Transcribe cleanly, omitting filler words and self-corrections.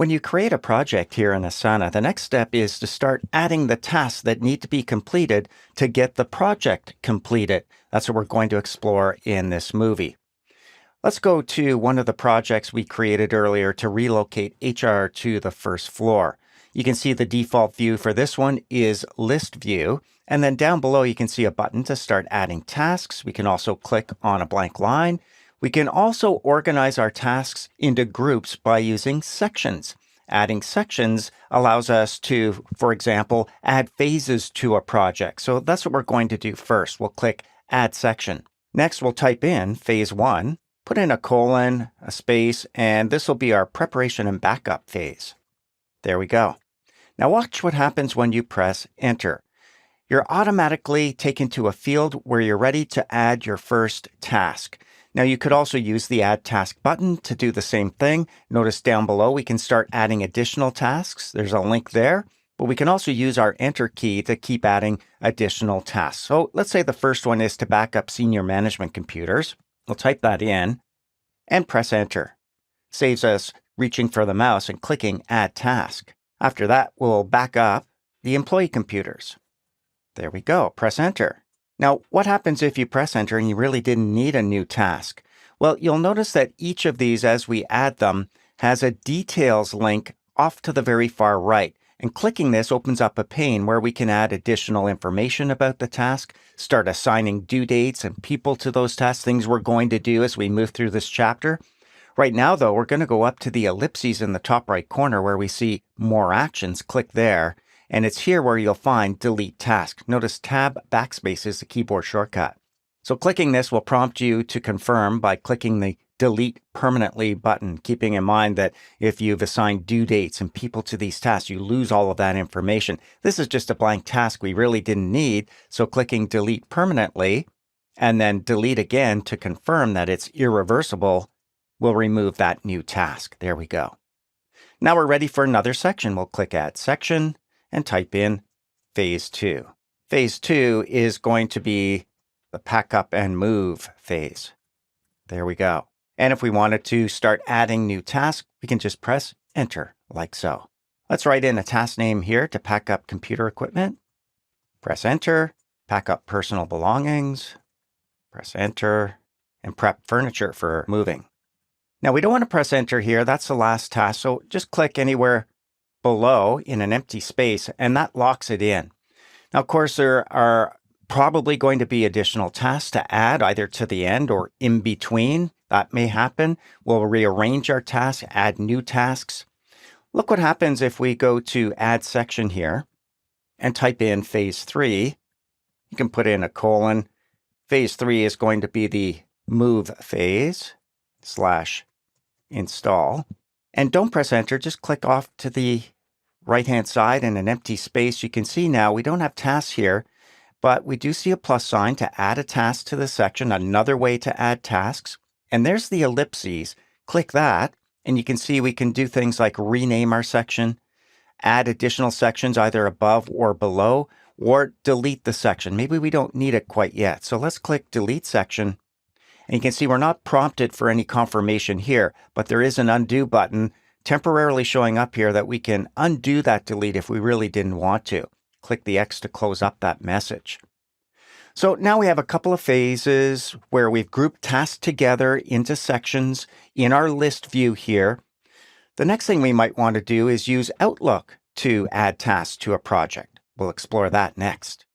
When you create a project here in Asana, the next step is to start adding the tasks that need to be completed to get the project completed. That's what we're going to explore in this movie. Let's go to one of the projects we created earlier to relocate HR to the first floor. You can see the default view for this one is list view. And then down below, you can see a button to start adding tasks. We can also click on a blank line. We can also organize our tasks into groups by using sections. Adding sections allows us to, for example, add phases to a project. So that's what we're going to do first. We'll click Add Section. Next, we'll type in Phase 1, put in a colon, a space, and this will be our preparation and backup phase. There we go. Now watch what happens when you press Enter. You're automatically taken to a field where you're ready to add your first task. Now you could also use the Add Task button to do the same thing. Notice down below we can start adding additional tasks. There's a link there, but we can also use our Enter key to keep adding additional tasks. So let's say the first one is to back up senior management computers. We'll type that in and press Enter. Saves us reaching for the mouse and clicking Add Task. After that, we'll back up the employee computers. There we go. Press Enter. Now, what happens if you press Enter and you really didn't need a new task? Well, you'll notice that each of these, as we add them, has a Details link off to the very far right. And clicking this opens up a pane where we can add additional information about the task, start assigning due dates and people to those tasks, things we're going to do as we move through this chapter. Right now, though, we're going to go up to the ellipses in the top right corner where we see More Actions. Click there. And it's here where you'll find Delete Task. Notice Tab Backspace is the keyboard shortcut. So clicking this will prompt you to confirm by clicking the Delete Permanently button, keeping in mind that if you've assigned due dates and people to these tasks, you lose all of that information. This is just a blank task we really didn't need, so clicking Delete Permanently and then Delete again to confirm that it's irreversible will remove that new task. There we go. Now we're ready for another section. We'll click Add Section and type in Phase 2. Phase 2 is going to be the pack up and move phase. There we go. And if we wanted to start adding new tasks, we can just press Enter like so. Let's write in a task name here to pack up computer equipment. Press Enter, pack up personal belongings, press Enter, and prep furniture for moving. Now we don't want to press Enter here. That's the last task. So just click anywhere below in an empty space, and that locks it in. Now, of course, there are probably going to be additional tasks to add either to the end or in between. That may happen. We'll rearrange our tasks, add new tasks. Look what happens if we go to Add Section here and type in Phase 3. You can put in a colon. Phase 3 is going to be the Move phase / Install. And don't press Enter, just click off to the right-hand side in an empty space. You can see now we don't have tasks here, but we do see a plus sign to add a task to the section, another way to add tasks. And there's the ellipses. Click that, and you can see we can do things like rename our section, add additional sections either above or below, or delete the section. Maybe we don't need it quite yet. So let's click Delete Section. And you can see we're not prompted for any confirmation here, but there is an undo button temporarily showing up here that we can undo that delete if we really didn't want to. Click the X to close up that message. So now we have a couple of phases where we've grouped tasks together into sections in our list view here. The next thing we might want to do is use Outlook to add tasks to a project. We'll explore that next.